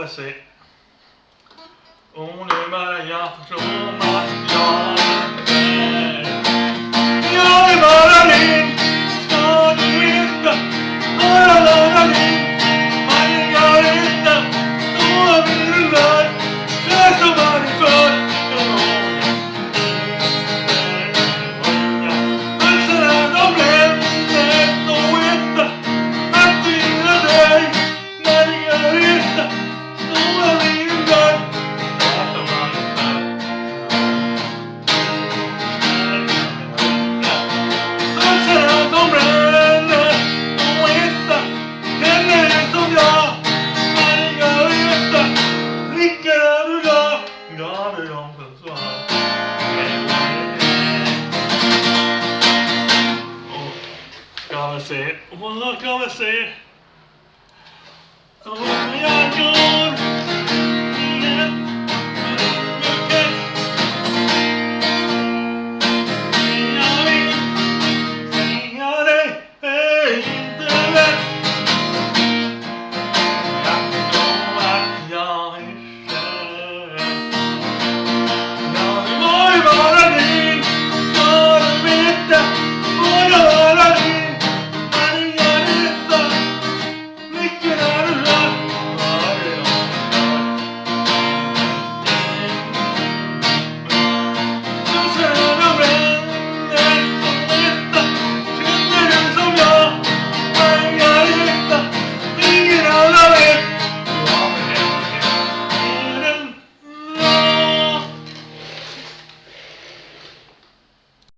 kommer se. Och nu börjar jag förstå att jag är. Jag är bara din, ska du inte vara bara din. Margareta, då blir du där, det som var din för. Pulserna de bränner, så inte att vinna dig. Margareta, då blir du där, det som var din för. Pulserna de bränner, så inte känner det som jag. Margareta, blickarna du gav du dem för svar. Ska vi se,